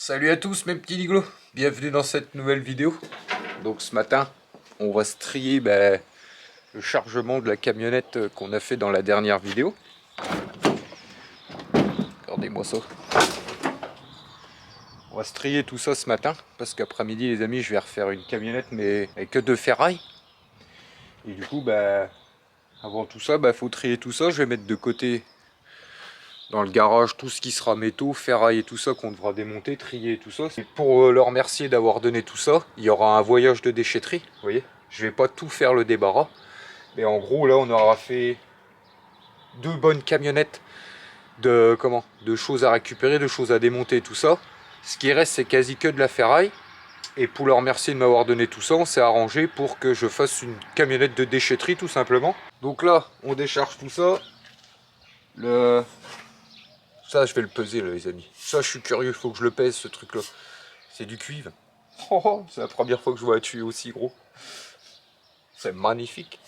Salut à tous mes petits liglots, bienvenue dans cette nouvelle vidéo. Donc ce matin, on va se trier le chargement de la camionnette qu'on a fait dans la dernière vidéo. Regardez-moi ça. On va se trier tout ça ce matin, parce qu'après-midi les amis, je vais refaire une camionnette mais avec que de ferraille. Et du coup, avant tout ça, faut trier tout ça. Je vais mettre de côté dans le garage tout ce qui sera métaux, ferraille et tout ça qu'on devra démonter, trier et tout ça. Et pour leur remercier d'avoir donné tout ça, il y aura un voyage de déchetterie, vous voyez. Je vais pas tout faire le débarras, mais en gros là on aura fait deux bonnes camionnettes de choses à récupérer, de choses à démonter, tout ça. Ce qui reste c'est quasi que de la ferraille. Et pour leur remercier de m'avoir donné tout ça, on s'est arrangé pour que je fasse une camionnette de déchetterie tout simplement. Donc là on décharge tout ça. Ça, je vais le peser, là, les amis. Ça, je suis curieux, il faut que je le pèse, ce truc-là. C'est du cuivre. Oh, c'est la première fois que je vois un tuyau aussi gros. C'est magnifique.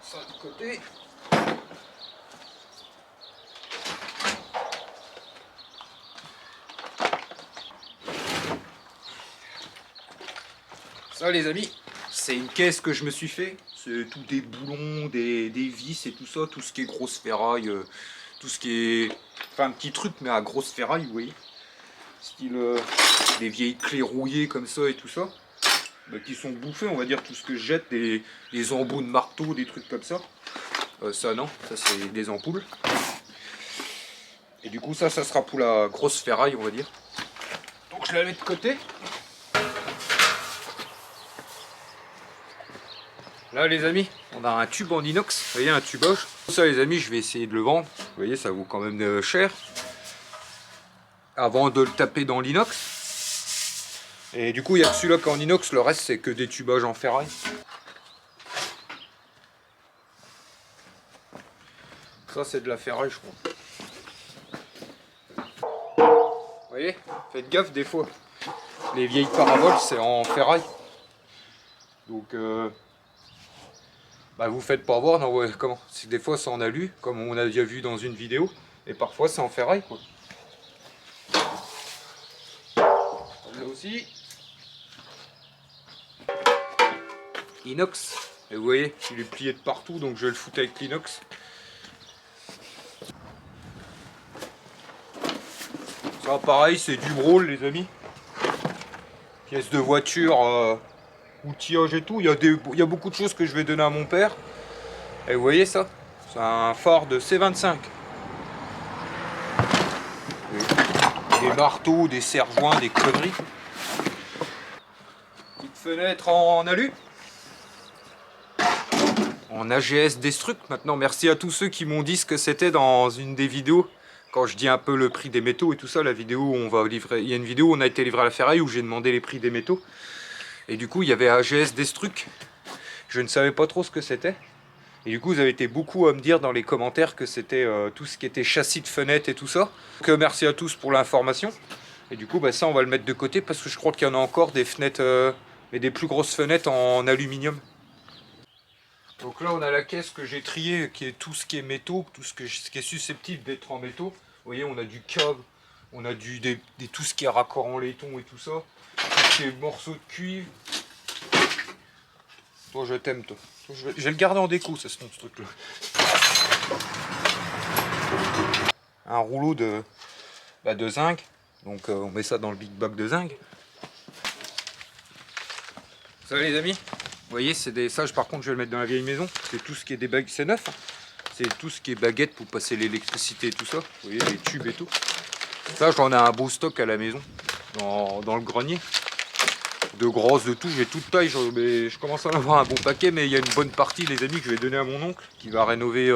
Ça, de côté. Ça, les amis, c'est une caisse que je me suis fait. C'est tout des boulons, des vis et tout ça, tout ce qui est grosse ferraille, tout ce qui est... Enfin, un petit truc, mais à grosse ferraille, vous voyez. Style des vieilles clés rouillées comme ça et tout ça. Qui sont bouffées, on va dire, tout ce que je jette, des embouts de marteau, des trucs comme ça. Ça, non, ça c'est des ampoules. Et du coup, ça sera pour la grosse ferraille, on va dire. Donc je la mets de côté. Là les amis, on a un tube en inox, vous voyez, un tuboche. Ça les amis, je vais essayer de le vendre. Vous voyez, ça vaut quand même cher. Avant de le taper dans l'inox. Et du coup, il n'y a que celui-là qui est en inox, le reste c'est que des tubages en ferraille. Ça c'est de la ferraille je crois. Vous voyez, faites gaffe des fois. Les vieilles paraboles c'est en ferraille. Donc vous faites pas voir, non, ouais, comment c'est que des fois c'est en alu, comme on a déjà vu dans une vidéo, et parfois c'est en ferraille quoi. Là aussi, inox, et vous voyez, il est plié de partout, donc je vais le foutre avec l'inox. Ça pareil, c'est du brawl les amis. Pièces de voiture, outillage et tout, il y a beaucoup de choses que je vais donner à mon père. Et vous voyez ça, c'est un phare de C25. Des marteaux, des serre-joints, des conneries. Petite fenêtre en alu. En AGS Destruct. Maintenant, merci à tous ceux qui m'ont dit ce que c'était dans une des vidéos. Quand je dis un peu le prix des métaux et tout ça, la vidéo où on va livrer. Il y a une vidéo où on a été livré à la ferraille où j'ai demandé les prix des métaux. Et du coup, il y avait AGS Destruct. Je ne savais pas trop ce que c'était. Et du coup, vous avez été beaucoup à me dire dans les commentaires que c'était tout ce qui était châssis de fenêtres et tout ça. Donc merci à tous pour l'information. Et du coup, ça, on va le mettre de côté parce que je crois qu'il y en a encore des fenêtres, mais des plus grosses fenêtres en aluminium. Donc là, on a la caisse que j'ai triée, qui est tout ce qui est métaux, tout ce qui est susceptible d'être en métaux. Vous voyez, on a du câble, on a tout ce qui est raccord en laiton et tout ça. Tout ce qui est morceaux de cuivre. Toi, je t'aime, toi. Je vais le garder en déco, ça, ce truc-là. Un rouleau de zinc. Donc, on met ça dans le big bag de zinc. Ça va, les amis? Vous voyez, c'est des sages, par contre, je vais le mettre dans la vieille maison. C'est tout ce qui est des baguettes, c'est neuf. Hein. C'est tout ce qui est baguettes pour passer l'électricité et tout ça. Vous voyez, les tubes et tout. Ça, j'en ai un beau stock à la maison, dans le grenier. De grosses, de tout, j'ai toute taille, je commence à en avoir un bon paquet, mais il y a une bonne partie, les amis, que je vais donner à mon oncle, qui va rénover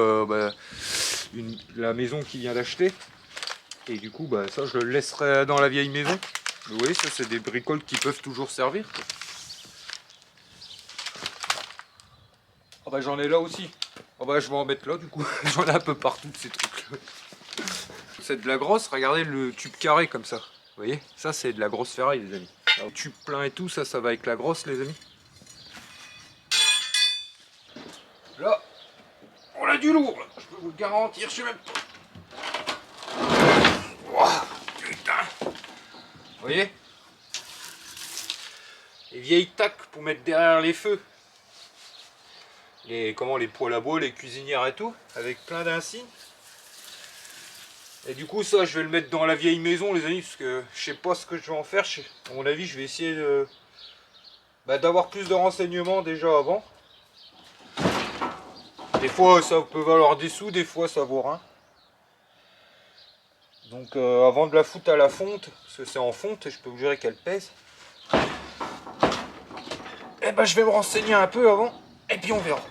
la maison qu'il vient d'acheter. Et du coup, ça, je le laisserai dans la vieille maison. Vous voyez, ça, c'est des bricoles qui peuvent toujours servir. Ah j'en ai là aussi. Je vais en mettre là, du coup. J'en ai un peu partout de ces trucs-là. C'est de la grosse, regardez le tube carré comme ça. Vous voyez, ça, c'est de la grosse ferraille, les amis. Alors, tube plein et tout, ça va avec la grosse, les amis. Là, On a du lourd là, je peux vous le garantir, je sais même pas. Ouah, putain. Vous voyez? Les vieilles tacs pour mettre derrière les feux. Les poêles à bois, les cuisinières et tout, avec plein d'insignes. Et du coup ça je vais le mettre dans la vieille maison les amis, parce que je sais pas ce que je vais en faire. À mon avis je vais essayer d'avoir plus de renseignements déjà avant. Des fois ça peut valoir des sous, des fois ça vaut rien. Donc avant de la foutre à la fonte, parce que c'est en fonte et je peux vous jurer qu'elle pèse. Et ben je vais me renseigner un peu avant, et puis on verra.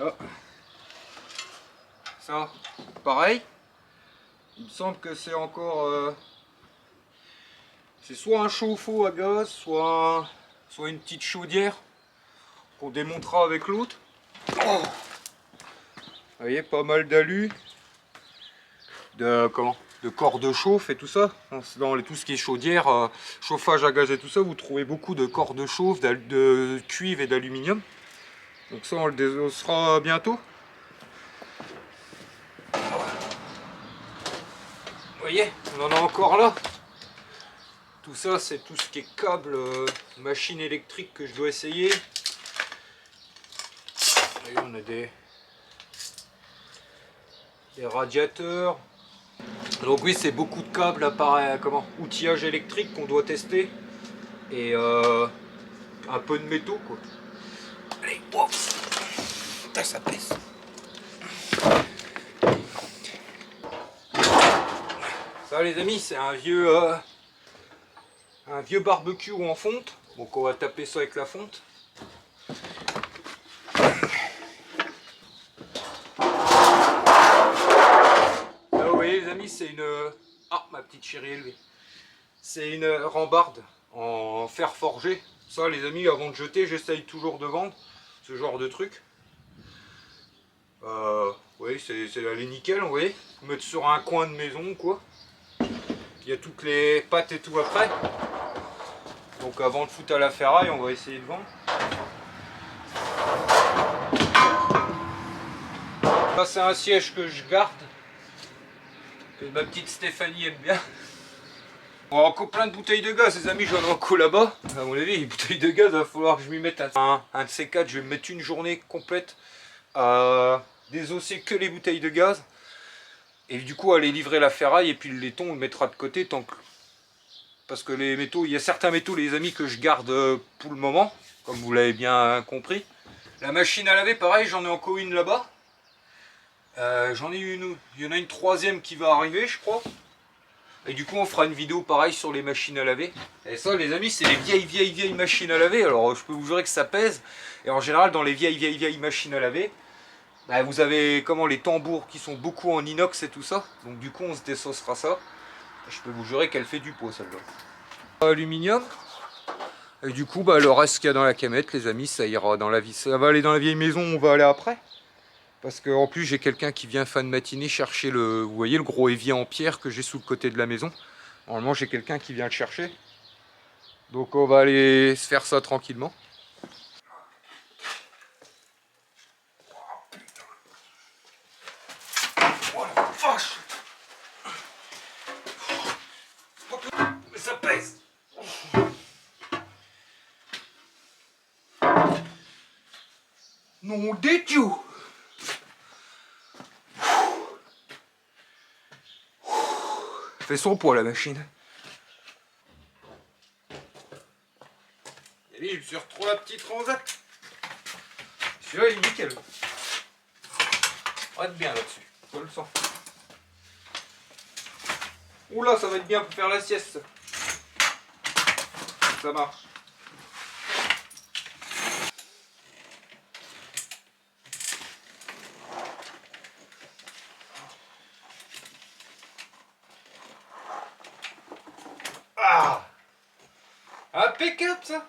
Ah. Ça, pareil. Il me semble que c'est encore... c'est soit un chauffe-eau à gaz, soit une petite chaudière qu'on démontera avec l'autre. Oh. Vous voyez, pas mal d'alu, de corps de chauffe et tout ça. Dans tout ce qui est chaudière, chauffage à gaz et tout ça, vous trouvez beaucoup de corps de chauffe, de cuivre et d'aluminium. Donc ça, on le désossera bientôt. Vous voyez, on en a encore là. Tout ça, c'est tout ce qui est câble, machine électrique que je dois essayer. Vous voyez, on a des radiateurs. Donc oui, c'est beaucoup de câbles, appareil, outillage électrique qu'on doit tester. Et un peu de métaux, quoi. Allez, wow. Putain, ça pèse. Ça les amis, c'est un vieux barbecue en fonte. Donc on va taper ça avec la fonte. Là vous voyez les amis, c'est une... Ah, ma petite chérie élevée. C'est une rambarde en fer forgé. Ça les amis, avant de jeter, j'essaye toujours de vendre ce genre de truc. Oui, c'est allé nickel, vous voyez. Mettre sur un coin de maison, quoi. Il y a toutes les pattes et tout après. Donc avant de foutre à la ferraille, on va essayer de vendre. Ça c'est un siège que je garde. Que ma petite Stéphanie aime bien. On a encore plein de bouteilles de gaz, les amis, j'en ai encore là-bas. À mon avis, les bouteilles de gaz, il va falloir que je m'y mette un de ces quatre. Je vais me mettre une journée complète à désosser que les bouteilles de gaz. Et du coup, aller livrer la ferraille et puis le laiton, on le mettra de côté tant que... Parce que les métaux, il y a certains métaux, les amis, que je garde pour le moment, comme vous l'avez bien compris. La machine à laver, pareil, j'en ai encore une là-bas. J'en ai une, il y en a une troisième qui va arriver, je crois. Et du coup, on fera une vidéo pareil sur les machines à laver. Et ça, les amis, c'est les vieilles machines à laver. Alors, je peux vous jurer que ça pèse. Et en général, dans les vieilles machines à laver, bah, vous avez les tambours qui sont beaucoup en inox et tout ça. Donc du coup, on se désossera ça. Je peux vous jurer qu'elle fait du pot, celle-là. Aluminium. Et du coup, bah, le reste qu'il y a dans la camette, les amis, ça ira dans la vie. Ça va aller dans la vieille maison, on va aller après. Parce qu'en plus, j'ai quelqu'un qui vient fin de matinée chercher vous voyez, le gros évier en pierre que j'ai sous le côté de la maison. Normalement, j'ai quelqu'un qui vient le chercher. Donc on va aller se faire ça tranquillement. Oh la vache! Mais ça pèse! Nom des dieux! Fait son poids la machine. Et lui, il se retrouve la petite transat. Celui-là, il est nickel. On va être bien là-dessus. Je le sens. Oula, ça va être bien pour faire la sieste. Ça marche. Ah! Impeccable ça!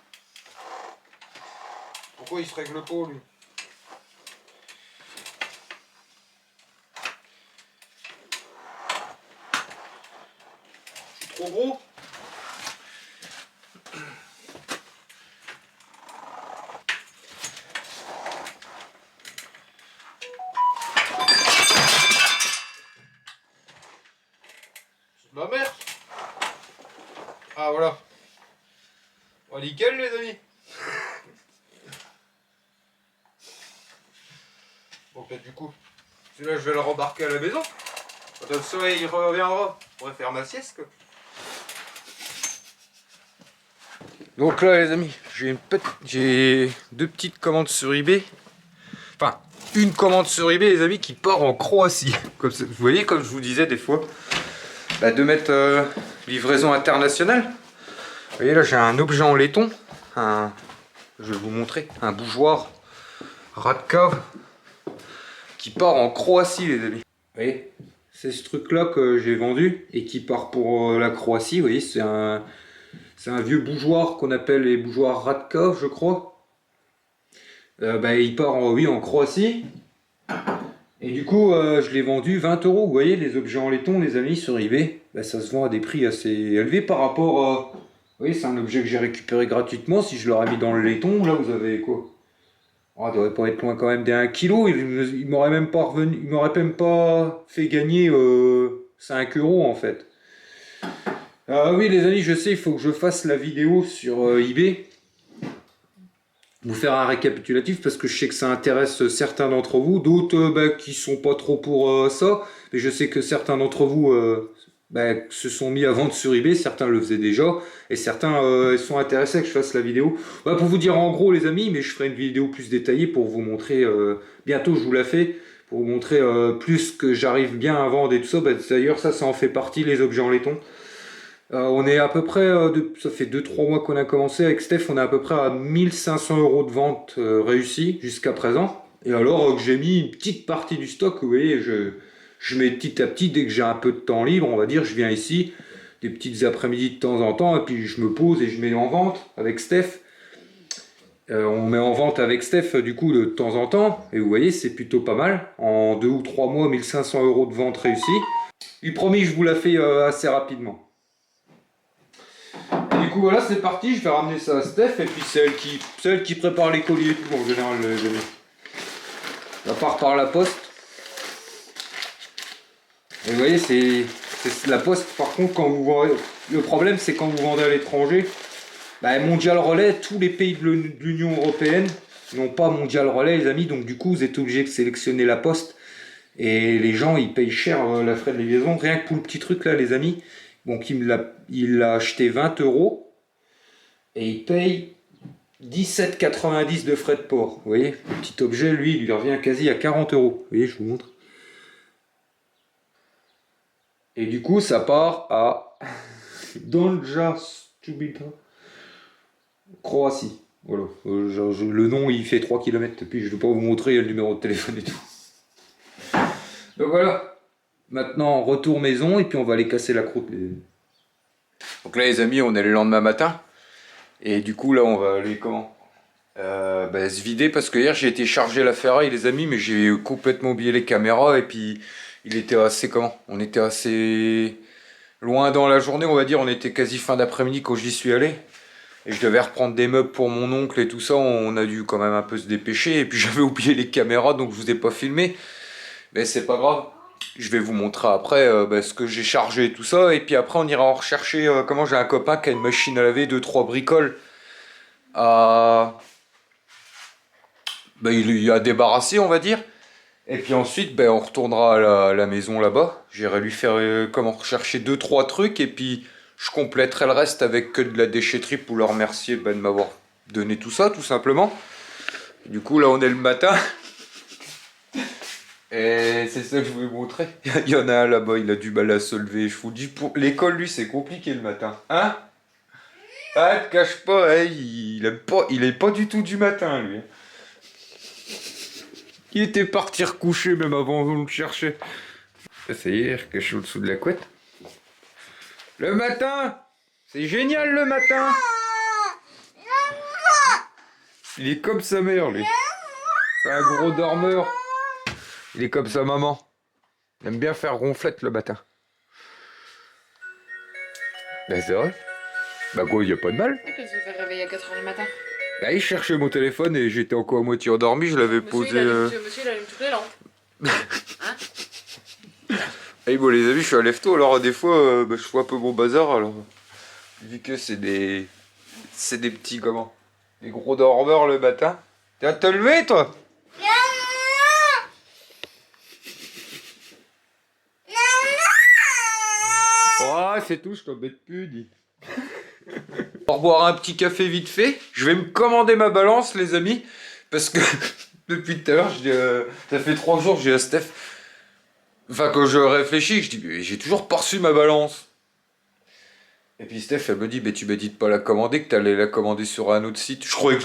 Pourquoi il se règle pas lui? Je suis trop gros? Ah voilà. Bon, nickel les amis. Bon peut-être du coup, celui-là je vais le rembarquer à la maison. Quand le soleil reviendra, je pourrais faire ma sieste quoi. Donc là les amis, j'ai deux petites commandes sur eBay. Enfin, une commande sur eBay les amis qui part en Croatie. Comme ça, vous voyez comme je vous disais des fois, bah, de mettre livraison internationale. Vous voyez là j'ai un objet en laiton. Je vais vous montrer, un bougeoir Radkov qui part en Croatie les amis. Vous voyez, c'est ce truc là que j'ai vendu et qui part pour la Croatie. Vous voyez, c'est un vieux bougeoir qu'on appelle les bougeoirs Radkov je crois. Bah, il part oui, en Croatie. Et du coup je l'ai vendu 20 euros. Vous voyez les objets en laiton les amis sur eBay, bah, ça se vend à des prix assez élevés par rapport à... Vous voyez, c'est un objet que j'ai récupéré gratuitement. Si je l'aurais mis dans le laiton, là vous avez quoi? Oh, il devrait pas être loin quand même des 1 kg. Il m'aurait même pas revenu, il m'aurait même pas fait gagner 5 euros en fait. Oui les amis, je sais, il faut que je fasse la vidéo sur eBay. Vous faire un récapitulatif parce que je sais que ça intéresse certains d'entre vous. D'autres bah, qui sont pas trop pour ça. Mais je sais que certains d'entre vous bah, se sont mis à vendre sur eBay. Certains le faisaient déjà. Et certains sont intéressés que je fasse la vidéo. Bah, pour vous dire en gros les amis, mais je ferai une vidéo plus détaillée pour vous montrer. Bientôt je vous la fais. Pour vous montrer plus que j'arrive bien à vendre et tout ça. Bah, d'ailleurs ça en fait partie, les objets en laiton. On est à peu près, ça fait 2-3 mois qu'on a commencé avec Steph, on est à peu près à 1500 euros de vente réussie jusqu'à présent. Et alors que j'ai mis une petite partie du stock, vous voyez, je mets petit à petit, dès que j'ai un peu de temps libre, on va dire, je viens ici, des petites après-midi de temps en temps, et puis je me pose et je mets en vente avec Steph. On met en vente avec Steph du coup de temps en temps, et vous voyez, c'est plutôt pas mal. En 2 ou 3 mois, 1500 euros de vente réussie. Et promis, je vous la fais assez rapidement. Du coup voilà, c'est parti, je vais ramener ça à Steph et puis c'est elle qui prépare les colis et tout en général. À part par la poste. Et vous voyez, c'est la poste par contre quand vous vendez. Le problème c'est quand vous vendez à l'étranger, bah, Mondial Relais, tous les pays de l'Union Européenne n'ont pas Mondial Relais les amis, donc du coup vous êtes obligé de sélectionner la poste. Et les gens ils payent cher la frais de livraison, rien que pour le petit truc là les amis. Donc il l'a acheté 20 euros et il paye 17,90 de frais de port. Vous voyez, le petit objet, lui, il lui revient quasi à 40 euros. Vous voyez, je vous montre. Et du coup, ça part à Donja Stubica, Croatie. Voilà. Le nom, il fait 3 km. Puis je ne vais pas vous montrer, il y a le numéro de téléphone et tout. Donc voilà. Maintenant, retour maison et puis on va aller casser la croûte. Donc là, les amis, on est le lendemain matin. Et du coup, là, on va aller comment se vider parce que hier, j'ai été charger la ferraille, les amis, mais j'ai complètement oublié les caméras. Et puis, il était assez on était assez loin dans la journée, on va dire. On était quasi fin d'après-midi quand j'y suis allé. Et je devais reprendre des meubles pour mon oncle et tout ça. On a dû quand même un peu se dépêcher. Et puis, j'avais oublié les caméras, donc je vous ai pas filmé. Mais c'est pas grave. Je vais vous montrer après ce que j'ai chargé et tout ça. Et puis après, on ira en rechercher. Comment j'ai un copain qui a une machine à laver, 2-3 bricoles. Il a débarrassé, on va dire. Et puis ensuite, on retournera à la maison là-bas. J'irai lui faire rechercher 2-3 trucs. Et puis, je compléterai le reste avec que de la déchetterie pour leur remercier de m'avoir donné tout ça, tout simplement. Du coup, là, on est le matin. Et c'est ça que je voulais vous montrer. Il y en a un là-bas, il a du mal à se lever. Je vous dis, pour l'école, lui, c'est compliqué le matin. Hein? Ah, te cache pas, hein, il est pas du tout du matin, lui. Il était parti recoucher même avant de le chercher. Ça y est, caché au-dessous de la couette. Le matin! C'est génial le matin! Il est comme sa mère, lui. C'est un gros dormeur. Il est comme sa maman. Il aime bien faire ronflette le matin. Ben c'est vrai. Bah quoi, il n'y a pas de mal. Pourquoi tu te fais réveiller à 4h du matin? Bah il cherchait mon téléphone et j'étais encore à moitié endormi, je l'avais posé... Monsieur, il allume toutes les lampes. Hein? Et bon les amis, je suis à lève-tôt, alors des fois je fais un peu mon bazar, alors... Vu que c'est des petits comment? Des gros dormeurs le matin. Tu vas te lever toi? Oh, c'est tout, je t'embête plus, dis. Pour boire un petit café vite fait, je vais me commander ma balance, les amis. Parce que depuis tout à l'heure, ça fait 3 jours, je dis à Steph. Enfin, quand je réfléchis, je dis, mais j'ai toujours pas reçu ma balance. Et puis Steph, elle me dit, mais tu m'as dit de pas la commander, que t'allais la commander sur un autre site. Je croyais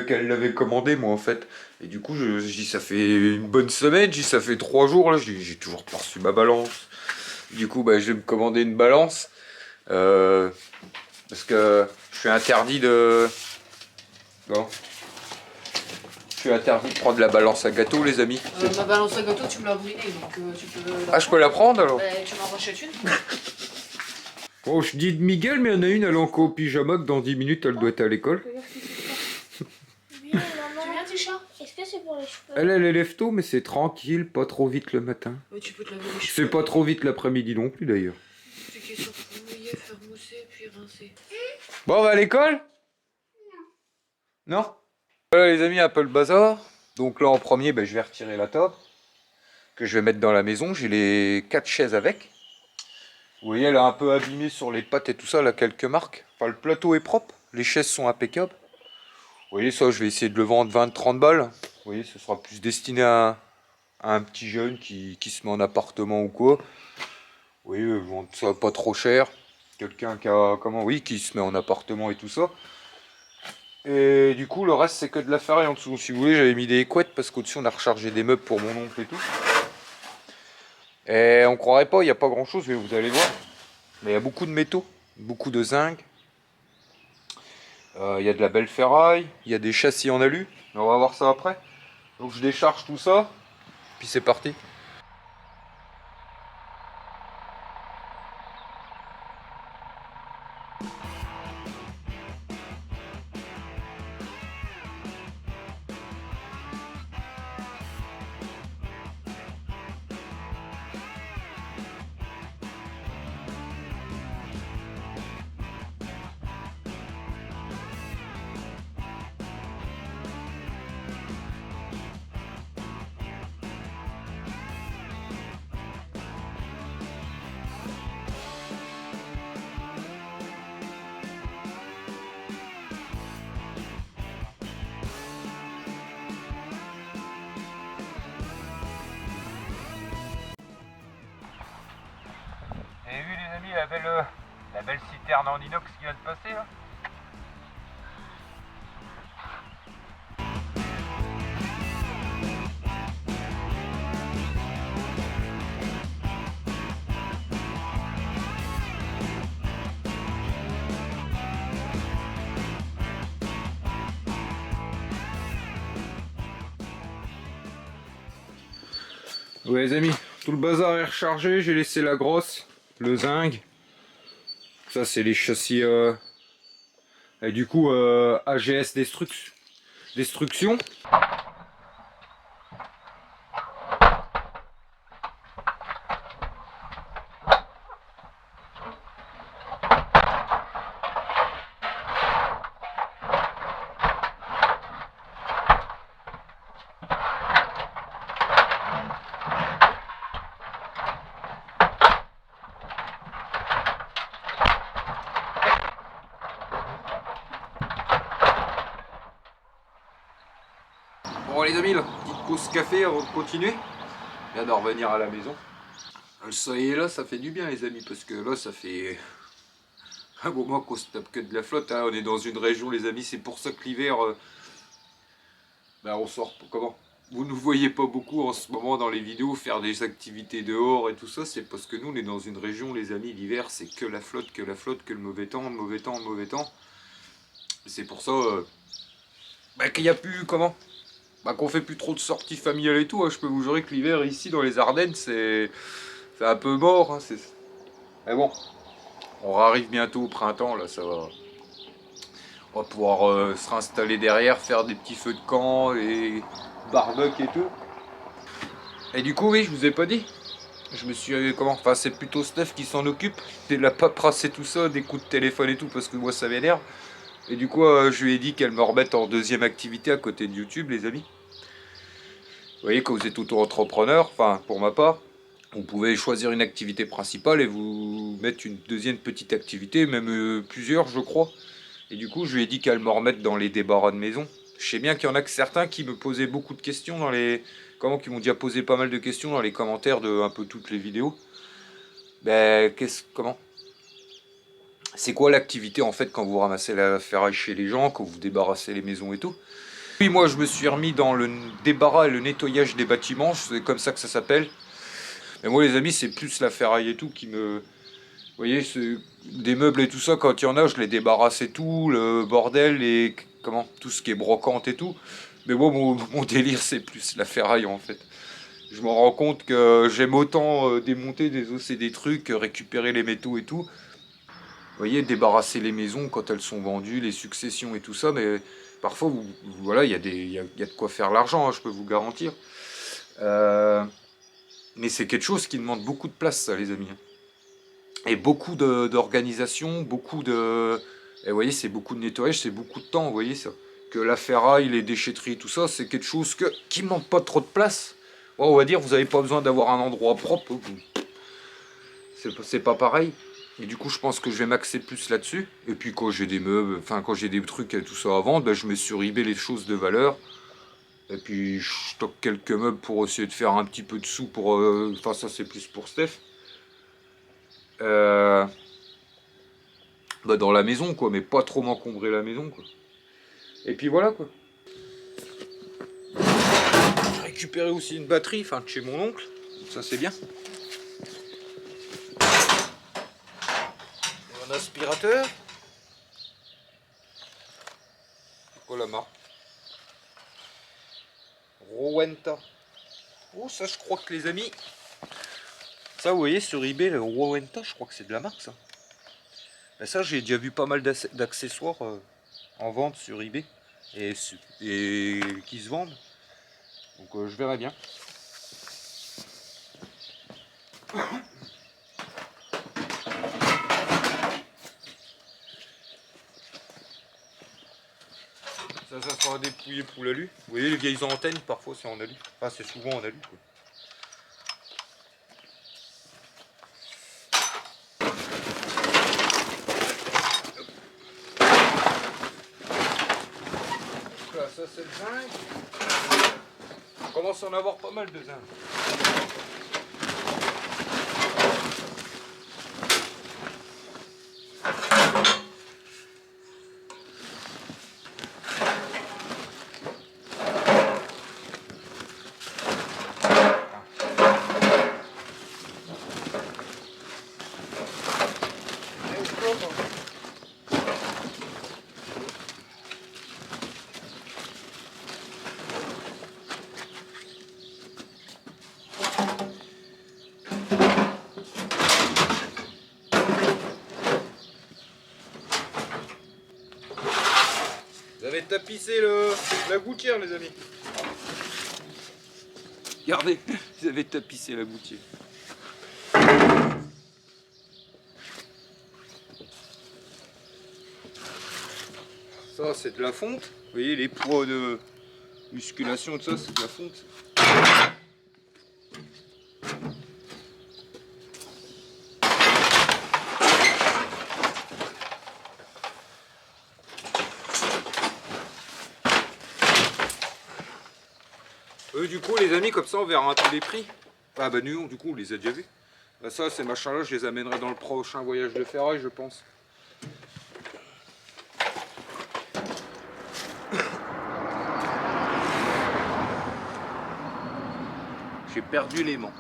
qu'elle l'avait commandé, moi, en fait. Et du coup, je dis, ça fait une bonne semaine, je dis, ça fait 3 jours, là, je dis, j'ai toujours pas reçu ma balance. Du coup, bah, je vais me commander une balance. Parce que je suis interdit de... Bon. Je suis interdit de prendre la balance à gâteau, les amis. Ma balance à gâteau, tu me l'as brûlée, donc tu peux... Ah, je peux la prendre, alors? Tu m'en rachètes une. Bon, je dis de Miguel, mais il y en a une, elle est encore au pyjama, que dans 10 minutes, elle doit être à l'école. Oui, maman. Tu viens, petit chat? Est-ce que c'est pour les cheveux? Elle élève tôt, mais c'est tranquille, pas trop vite le matin. Ouais, tu peux te laver les cheveux. C'est pas trop vite l'après-midi non plus, d'ailleurs. Piquer sur mouiller, faire mousser, puis rincer. Bon, on va à l'école? Non. Voilà, les amis, un peu le bazar. Donc là, en premier, ben, je vais retirer la table que je vais mettre dans la maison. J'ai les 4 chaises avec. Vous voyez, elle est un peu abîmée sur les pattes et tout ça, elle a quelques marques. Enfin, le plateau est propre, les chaises sont impeccables. Vous voyez, ça, je vais essayer de le vendre 20-30 balles. Vous voyez, ce sera plus destiné à un petit jeune qui se met en appartement ou quoi. Vous voyez, vendre ça pas trop cher. Quelqu'un qui a, oui, qui se met en appartement et tout ça. Et du coup, le reste, c'est que de la ferraille en dessous. Si vous voulez, j'avais mis des couettes parce qu'au-dessus, on a rechargé des meubles pour mon oncle et tout. Et on croirait pas, il n'y a pas grand chose, mais vous allez voir. Mais il y a beaucoup de métaux, beaucoup de zinc. Il y a de la belle ferraille, il y a des châssis en alu. Mais on va voir ça après. Donc je décharge tout ça, puis c'est parti. Vous avez vu les amis la belle citerne en inox qui vient de passer là? Ouais les amis, tout le bazar est rechargé, j'ai laissé la grosse, le zinc. Ça c'est les châssis et du coup AGS Destruction. Bon les amis, là, petite pause café avant de continuer. Je viens de revenir à la maison. Le soleil est là, ça fait du bien les amis, parce que là ça fait un moment qu'on se tape que de la flotte. Hein. On est dans une région les amis, c'est pour ça que l'hiver, on sort, comment? Vous ne nous voyez pas beaucoup en ce moment dans les vidéos faire des activités dehors et tout ça, c'est parce que nous on est dans une région les amis, l'hiver c'est que la flotte, que le mauvais temps, le mauvais temps, le mauvais temps. C'est pour ça qu'il n'y a plus, qu'on fait plus trop de sorties familiales et tout. Hein. Je peux vous jurer que l'hiver ici dans les Ardennes c'est un peu mort. Hein. Mais bon, on arrive bientôt au printemps là, ça va. On va pouvoir se réinstaller derrière, faire des petits feux de camp et barbecue et tout. Et du coup oui, je vous ai pas dit. je me suis... Comment? Enfin, c'est plutôt Steph qui s'en occupe. De la paperasse et tout ça, des coups de téléphone et tout, parce que moi, ça m'énerve. Et du coup, je lui ai dit qu'elle me remette en deuxième activité à côté de YouTube, les amis. Vous voyez, quand vous êtes auto-entrepreneur, enfin, pour ma part, vous pouvez choisir une activité principale et vous mettre une deuxième petite activité, même plusieurs, je crois. Et du coup, je lui ai dit qu'elle me remette dans les débarras de maison. Je sais bien qu'il y en a que certains qui me posaient beaucoup de questions dans les... Comment, qui m'ont déjà posé pas mal de questions dans les commentaires de un peu toutes les vidéos. Ben, comment? C'est quoi l'activité en fait quand vous ramassez la ferraille chez les gens, quand vous débarrassez les maisons et tout? Puis moi je me suis remis dans le débarras et le nettoyage des bâtiments, c'est comme ça que ça s'appelle. Mais moi les amis c'est plus la ferraille et tout qui me... Vous voyez, des meubles et tout ça, quand il y en a, je les débarrasse et tout, le bordel et comment, tout ce qui est brocante et tout. Mais moi mon délire c'est plus la ferraille en fait. Je me rends compte que j'aime autant démonter, désosser des trucs, récupérer les métaux et tout. Vous voyez, débarrasser les maisons quand elles sont vendues, les successions et tout ça, mais parfois, voilà, il y a de quoi faire l'argent, hein, je peux vous garantir. Mais c'est quelque chose qui demande beaucoup de place, ça, les amis. Et beaucoup d'organisation, beaucoup de... Et vous voyez, c'est beaucoup de nettoyage, c'est beaucoup de temps, vous voyez ça. Que la ferraille, les déchetteries, tout ça, c'est quelque chose qui ne demande pas trop de place. Ouais, on va dire, vous n'avez pas besoin d'avoir un endroit propre. C'est pas pareil. Et du coup, je pense que je vais m'axer plus là-dessus. Et puis, quand j'ai des meubles, enfin, quand j'ai des trucs et tout ça à vendre, ben, je mets sur eBay les choses de valeur. Et puis, je stocke quelques meubles pour essayer de faire un petit peu de sous pour... Enfin, ça, c'est plus pour Steph. Bah, dans la maison, quoi. Mais pas trop m'encombrer la maison, quoi. Et puis, voilà, quoi. J'ai récupéré aussi une batterie, enfin, de chez mon oncle. Ça, c'est bien. Un aspirateur. C'est quoi la marque? Rowenta. Oh, ça, je crois que les amis... Ça, vous voyez, sur eBay, le Rowenta, je crois que c'est de la marque, ça. Et ça, j'ai déjà vu pas mal d'accessoires en vente sur eBay. Et qui se vendent. Donc, je verrai bien. Ça sera dépouillé pour l'alu. Vous voyez, les vieilles antennes, parfois, c'est en alu. Enfin, c'est souvent en alu, quoi. Là, ça c'est le zinc. On commence à en avoir pas mal de zinc. Vous avez tapissé la gouttière, les amis. Regardez, vous avez tapissé la gouttière. Ça, c'est de la fonte. Vous voyez, les poids de musculation, tout ça, c'est de la fonte. Du coup, les amis, comme ça, on verra un peu les prix. Ah bah nous, du coup, on les a déjà vus. Bah, ça, ces machins-là, je les amènerai dans le prochain voyage de ferraille, je pense. J'ai perdu l'aimant.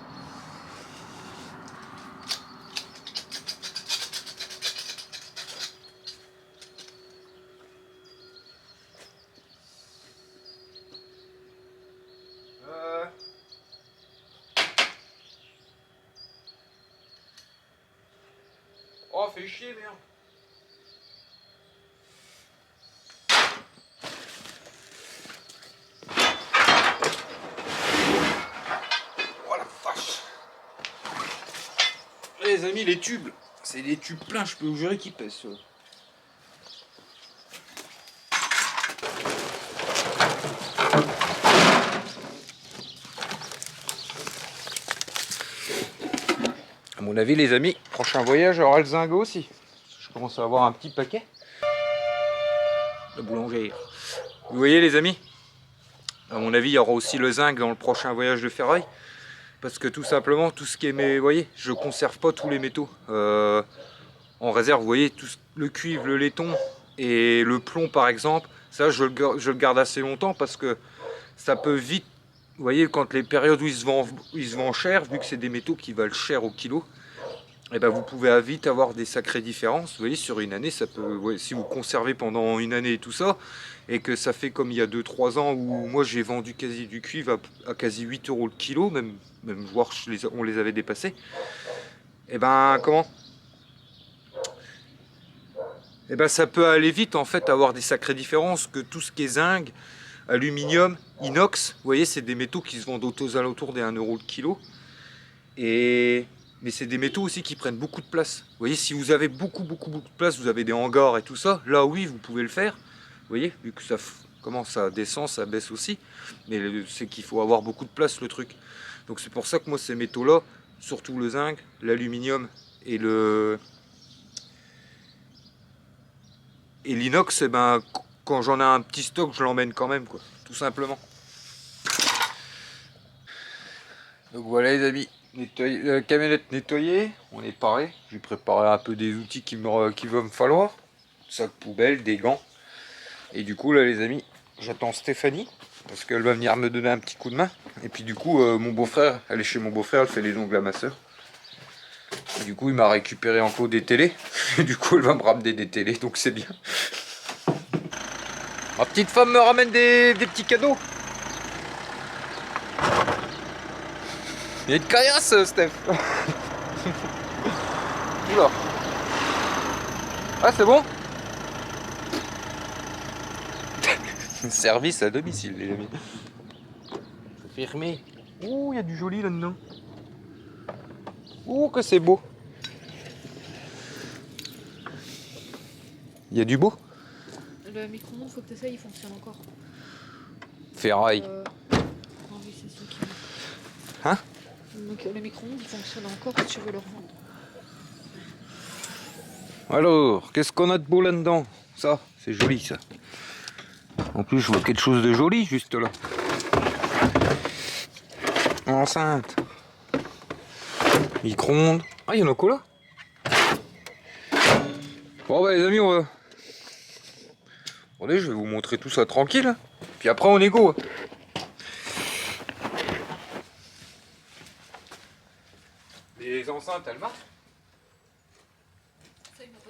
Oh, fait chier, merde. Oh la vache. les amis, les tubes. C'est des tubes pleins, je peux vous jurer qu'ils pèsent. Ceux-là. À mon avis, les amis, prochain voyage aura le zinc aussi. Je commence à avoir un petit paquet. La boulangère. Vous voyez les amis, à mon avis, il y aura aussi le zinc dans le prochain voyage de ferraille. Parce que tout simplement, tout ce qui est... Mais vous voyez, je conserve pas tous les métaux. En réserve, vous voyez, tout le cuivre, le laiton et le plomb par exemple. Ça, je le garde assez longtemps parce que ça peut vite... Vous voyez, quand les périodes où ils se vendent cher, vu que c'est des métaux qui valent cher au kilo, et ben vous pouvez vite avoir des sacrées différences. Vous voyez, sur une année, ça peut, ouais, si vous conservez pendant une année et tout ça, et que ça fait comme il y a 2-3 ans où moi j'ai vendu quasi du cuivre à quasi 8 € le kilo, même voire on les avait dépassés. Et ben comment? Et ben ça peut aller vite en fait, avoir des sacrées différences que tout ce qui est zinc, aluminium, inox. Vous voyez, c'est des métaux qui se vendent aux alentours des 1 € le kilo. Mais c'est des métaux aussi qui prennent beaucoup de place. Vous voyez, si vous avez beaucoup de place, vous avez des hangars et tout ça, là oui, vous pouvez le faire. Vous voyez, vu que ça commence à descendre, ça baisse aussi. Mais c'est qu'il faut avoir beaucoup de place le truc. Donc c'est pour ça que moi ces métaux-là, surtout le zinc, l'aluminium et l'inox, eh ben, quand j'en ai un petit stock, je l'emmène quand même, quoi, tout simplement. Donc voilà les amis. Camionnette nettoyée, on est paré. J'ai préparé un peu des outils qu'il va me falloir. Sac poubelle, des gants. Et du coup là les amis, j'attends Stéphanie. Parce qu'elle va venir me donner un petit coup de main. Et puis du coup mon beau-frère, elle est chez mon beau-frère, elle fait les ongles à ma soeur. Et du coup il m'a récupéré encore des télés. Et du coup elle va me ramener des télés, donc c'est bien. Ma petite femme me ramène des petits cadeaux. Il y a une caillasse, Steph. Oula. Ah, c'est bon? Service à domicile, les amis. Fermé. Ouh, il y a du joli là-dedans. Ouh, que c'est beau. Il y a du beau. Le micro-ondes, faut que tu essayes, il fonctionne encore. Ferraille. Non, oui, c'est ça qui... Hein? Donc le micro-ondes, il fonctionne encore si tu veux le revendre. Alors, qu'est-ce qu'on a de beau là-dedans? Ça, c'est joli ça. En plus, je vois quelque chose de joli juste là. Enceinte. Micro-ondes. Ah, il y en a quoi là? Bon bah les amis, on va... Attendez, je vais vous montrer tout ça tranquille. Puis après on est go. Les enceintes, elles marchent? Ça, il m'a pas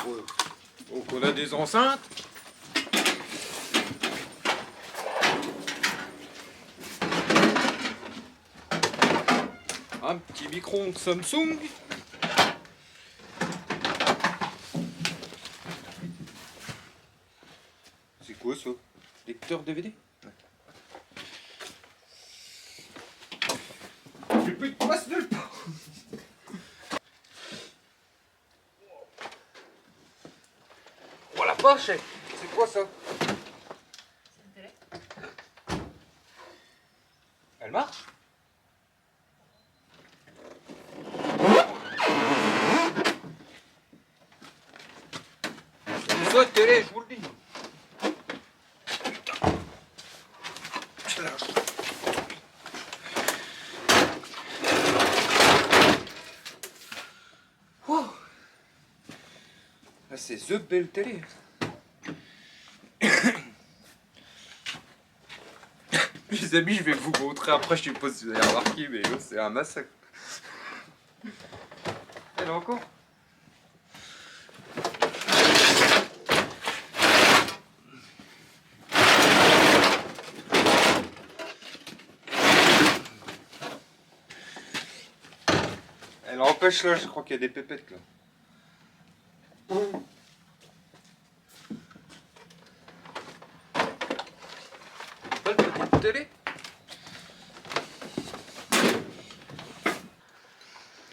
dit. Donc on a des enceintes. Un petit micro-ondes Samsung. C'est quoi ça? Lecteur DVD? Ouais. J'ai plus de place nulle part. Oh la vache, c'est quoi ça? C'est une télé. Elle marche? C'est ça télé, je vous le dis. Putain. Je lâche. Wow. Ah, c'est The belle télé. Les amis, je vais vous montrer après, je sais pas si vous avez remarqué, mais là c'est un massacre. Elle est encore. Elle empêche là, je crois qu'il y a des pépettes là. Pas de petite télé.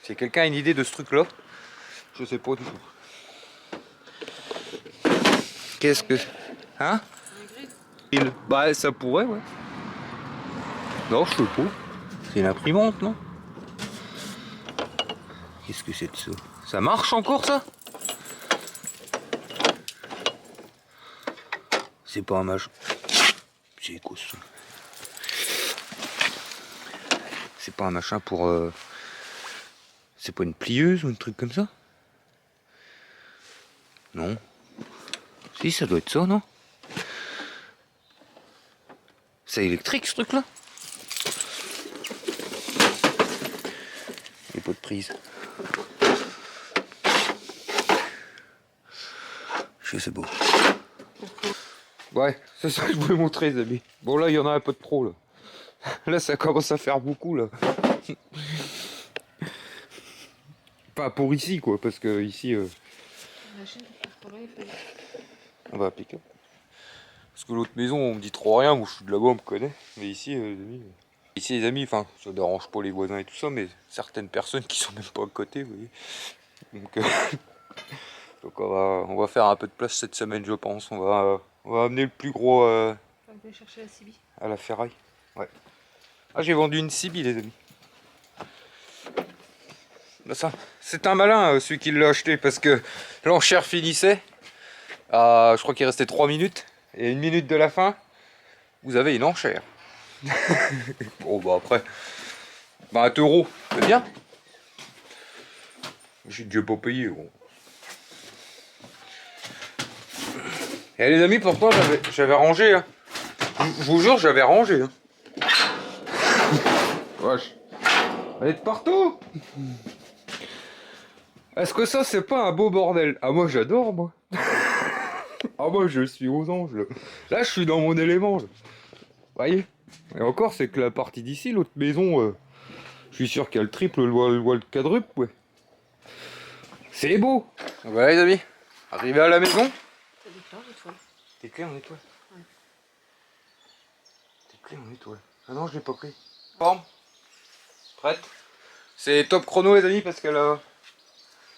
Si quelqu'un a une idée de ce truc là, je sais pas du tout. Qu'est-ce que... Hein? Bah ça pourrait, ouais. Non, je sais pas. C'est une imprimante, non? Qu'est-ce que c'est de ça? Ça marche encore, ça? C'est pas un machin. C'est quoi ça? C'est pas un machin pour... C'est pas une plieuse ou un truc comme ça? Non. Si, ça doit être ça, non? C'est électrique, ce truc-là? Il n'y a pas de prise. Je sais pas. Ouais, c'est ça que je voulais montrer, les amis. Bon, là, il y en a un peu de trop, là. Là, ça commence à faire beaucoup, là. Pas pour ici, quoi, parce que ici... La machine pour faire travailler, il fallait... On va appliquer. Parce que l'autre maison, on me dit trop rien. Moi, je suis de là-bas, on me connaît. Mais ici, les amis... Ici, les amis, enfin, ça dérange pas les voisins et tout ça, mais certaines personnes qui sont même pas à côté, vous voyez. Donc, donc on va faire un peu de place cette semaine, je pense. On va amener le plus gros Faut aller chercher la CB. à la ferraille. Ouais. Ah, j'ai vendu une CB, les amis. Là, ça, c'est un malin, celui qui l'a acheté, parce que l'enchère finissait. Je crois qu'il restait 3 minutes. Et 1 minute de la fin, vous avez une enchère. Bon, bah après, 20 €, c'est bien. J'ai déjà pas payé. Bon. Et les amis, pourtant, j'avais rangé. Hein. Je vous jure, j'avais rangé. Hein. Wesh. Elle est de partout. Est-ce que ça, c'est pas un beau bordel? Ah, moi, j'adore, moi. Ah, moi, je suis aux anges, là. Là, je suis dans mon élément, là. Voyez? Et encore, c'est que la partie d'ici, l'autre maison, je suis sûr qu'il y a le triple, le quadruple, ouais. C'est beau. Voilà, les amis. Arrivé à la maison. T'as des clés en étoile. Tes clés en étoile. Ouais. Tes clés en étoile. Ah non, je l'ai pas pris. Forme. Prête. C'est top chrono, les amis, parce qu'elle a...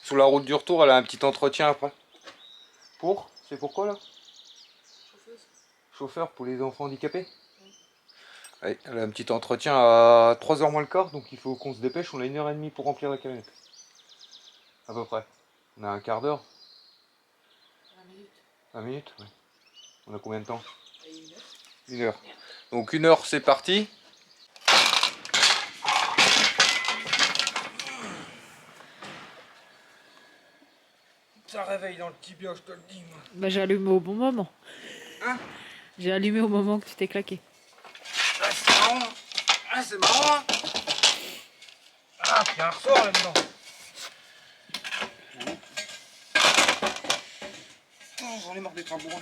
Sur la route du retour, elle a un petit entretien après. Pour? C'est pourquoi, là? Chauffeuse. Chauffeur pour les enfants handicapés. Ouais, elle a un petit entretien à 3h moins le quart, donc il faut qu'on se dépêche. On a 1h30 pour remplir la camionnette. À peu près. On a un quart d'heure. 20 minutes. 20 minutes, ouais. On a combien de temps? Et 1 heure. 1 heure. Donc 1 heure, c'est parti. Ça réveille dans le tibia, je te le dis, moi. Bah j'ai allumé au bon moment. Hein? J'ai allumé au moment que tu t'es claqué. Ah, c'est marrant. Ah, c'est marrant. Ah, puis il y a un ressort là-dedans. Oh, j'en ai marre d'être un bourrin.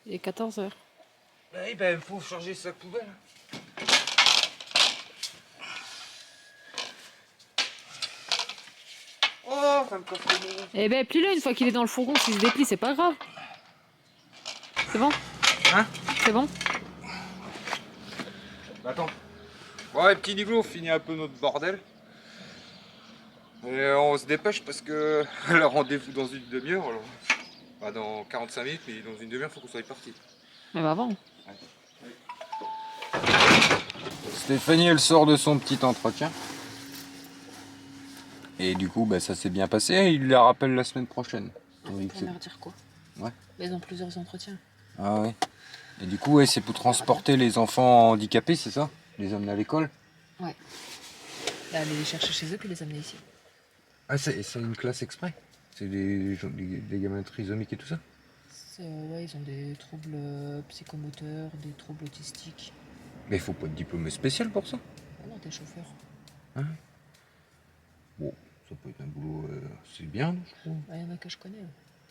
Il est 14h. Oui, ben il faut charger sa poubelle. Oh, ça me casse le nez. Eh ben plie-le une fois qu'il est dans le fourgon, s'il se déplie, c'est pas grave. C'est bon? Hein? C'est bon? Attends. Ouais, petit Niglo, on finit un peu notre bordel. Et on se dépêche parce que elle a rendez-vous dans une demi-heure. Alors. Pas dans 45 minutes, mais dans une demi-heure, il faut qu'on soit parti. Mais bah avant. Stéphanie, elle sort de son petit entretien. Et du coup, bah, ça s'est bien passé. Il la rappelle la semaine prochaine. Oui, Pour leur dire quoi? Ouais. Mais ils ont plusieurs entretiens. Ah ouais. Et du coup, ouais, c'est pour transporter les enfants handicapés, c'est ça? Les amener à l'école? Ouais. Là, aller les chercher chez eux puis les amener ici. Ah, c'est une classe exprès? C'est des gamins trisomiques et tout ça? Ouais, ils ont des troubles psychomoteurs, des troubles autistiques. Mais il faut pas de diplôme spécial pour ça? Ah non, t'es chauffeur. Hein? Bon, ça peut être un boulot, c'est bien, je trouve. Il y en a que je connais.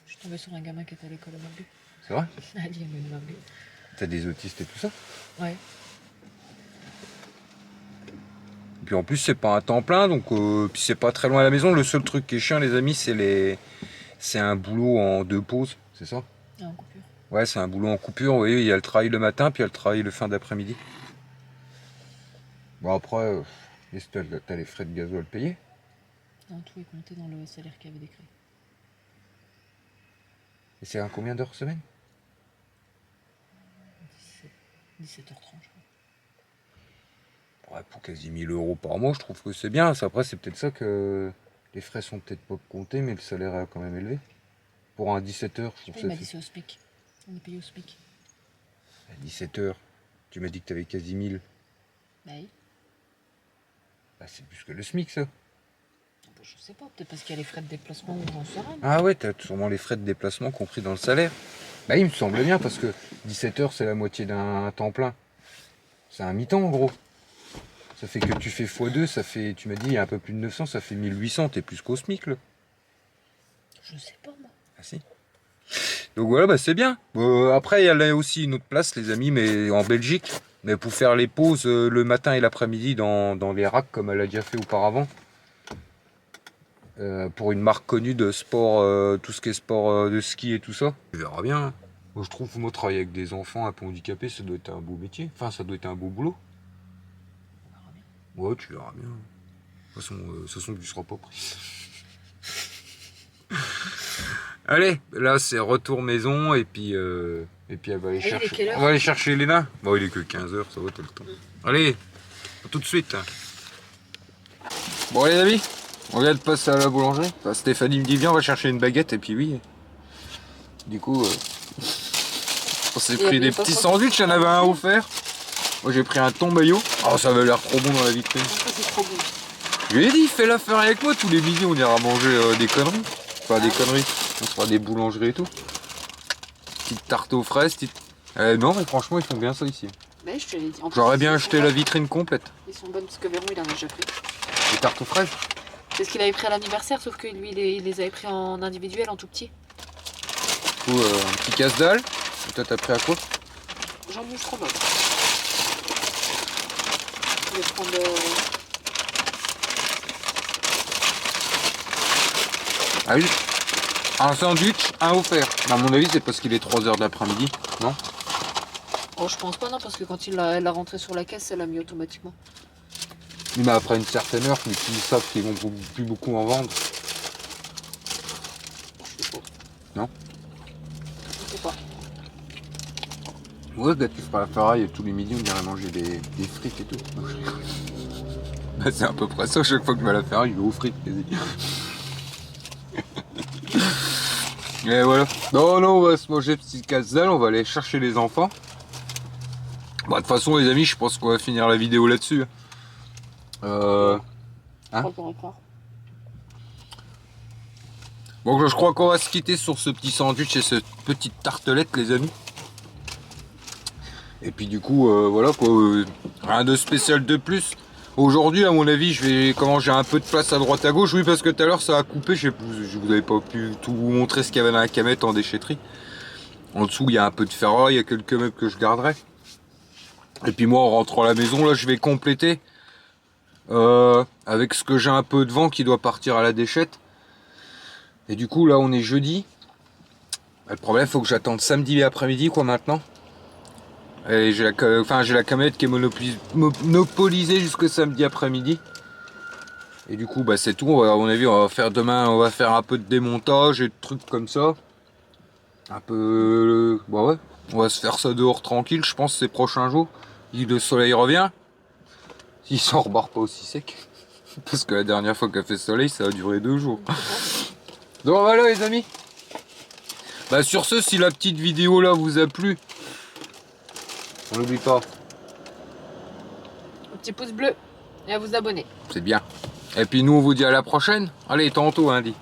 Je suis tombée sur un gamin qui était à l'école à Morlaix. C'est vrai? Ah, il aime une Morlaix. T'as des autistes et tout ça? Ouais. Puis en plus, c'est pas un temps plein, donc puis c'est pas très loin à la maison. Le seul truc qui est chiant, les amis, c'est un boulot en 2 pauses, c'est ça? Ah, en coupure. Ouais, c'est un boulot en coupure. Oui, il y a le travail le matin, puis il y a le travail le fin d'après-midi. Bon, après, est-ce que t'as les frais de gasoil payés? Non, tout est compté dans le salaire qui avait décrit. Et c'est un combien d'heures semaine? 17h30, je crois. Ouais, pour quasi 1000 € par mois, je trouve que c'est bien. Après, c'est peut-être ça que les frais sont peut-être pas comptés, mais le salaire est quand même élevé. Pour un 17 heures, je trouve Il m'a ça dit fait. c'est au SMIC. On est payé au SMIC. À 17 heures, tu m'as dit que tu avais quasi 1000. Bah oui. Bah, c'est plus que le SMIC, ça. Bah, je sais pas, peut-être parce qu'il y a les frais de déplacement ou j'en sais rien. Ah ouais, t'as sûrement les frais de déplacement compris dans le salaire. Bah, il me semble bien, parce que 17 heures, c'est la moitié d'un temps plein. C'est un mi-temps, en gros. Ça fait que tu fais x2, ça fait, tu m'as dit, il y a un peu plus de 900, ça fait 1800, t'es plus qu'au SMIC, là. Je sais pas, moi. Ah si. Donc voilà, bah c'est bien. Après, il y a là aussi une autre place, les amis, mais en Belgique. Mais pour faire les pauses le matin et l'après-midi dans les racks, comme elle a déjà fait auparavant. Pour une marque connue de sport, tout ce qui est sport de ski et tout ça. Tu verras bien. Hein. Moi, je trouve, moi, travailler avec des enfants un peu handicapés, ça doit être un beau métier. Enfin, ça doit être un beau boulot. On verra bien. Ouais, tu verras bien. De toute façon, tu seras pas pris. Allez, là c'est retour maison et puis elle va aller il est chercher. quelle heure On va aller chercher Elena. Bon, il est que 15h, ça va, t'as le temps. Allez, à tout de suite. Bon les amis, on vient de passer à la boulangerie. Enfin, Stéphanie me dit viens, on va chercher une baguette et puis oui. Du coup, on s'est pris des petits sandwichs, il y en avait un offert. Moi j'ai pris un thon maillot. Oh, ça avait l'air trop bon dans la vitrine. Ça, c'est trop bon. Je lui ai dit, fais l'affaire avec moi, tous les midis on ira manger des conneries. Enfin des conneries, on se fera des boulangeries et tout. Petite tarte aux fraises, petite... non mais franchement ils font bien ça ici. Mais je te l'ai dit. En plus, J'aurais ils bien sont acheté bonnes. la vitrine complète. Ils sont bonnes parce que Véron il en a déjà pris. Les tartes aux fraises. C'est ce qu'il avait pris à l'anniversaire, sauf que lui il les avait pris en individuel, en tout petit. Du coup un petit casse-dalle. Et toi t'as pris à quoi? J'en mange 3 modes. Je vais prendre. Ah oui. Un sandwich, un offert. À mon avis c'est parce qu'il est 3h d'après-midi, non? Oh, je pense pas, non, parce que quand elle a rentré sur la caisse, elle l'a mis automatiquement. Oui, mais après une certaine heure, mais ils savent qu'ils vont plus beaucoup en vendre. Je sais pas. Non? Je sais pas. Ouais, gars, tu feras la ferraille et tous les midis on irait manger des frites et tout. Bah, c'est à peu près ça, chaque fois que je vais à la ferraille, je vais aux frites, vas-y. Et voilà. Non, on va se manger petit casse-dalle, on va aller chercher les enfants. Bah, de toute façon, les amis, je pense qu'on va finir la vidéo là-dessus. Hein? Bon, je crois qu'on va se quitter sur ce petit sandwich et cette petite tartelette, les amis. Et puis du coup, voilà quoi, rien de spécial de plus. Aujourd'hui, à mon avis, comment j'ai un peu de place à droite à gauche. Oui, parce que tout à l'heure, ça a coupé. Je vous avais pas pu tout vous montrer ce qu'il y avait dans la camette en déchetterie. En dessous, il y a un peu de ferraille, il y a quelques meubles que je garderai. Et puis moi, en rentrant à la maison, là, je vais compléter avec ce que j'ai un peu devant qui doit partir à la déchette. Et du coup, là, on est jeudi. Le problème, il faut que j'attende samedi après-midi, quoi, maintenant. Et j'ai la camionette qui est monopolisée jusque samedi après-midi. Et du coup, bah, c'est tout. À mon avis, on va faire demain, on va faire un peu de démontage et de trucs comme ça. Un peu... Bah ouais, on va se faire ça dehors tranquille, je pense, ces prochains jours. Si le soleil revient. S'il s'en rebarre pas aussi sec. Parce que la dernière fois qu'il a fait soleil, ça a duré 2 jours. Donc voilà les amis. Bah sur ce, si la petite vidéo là vous a plu, on n'oublie pas. Un petit pouce bleu et à vous abonner. C'est bien. Et puis nous on vous dit à la prochaine. Allez, tantôt, hein, dit.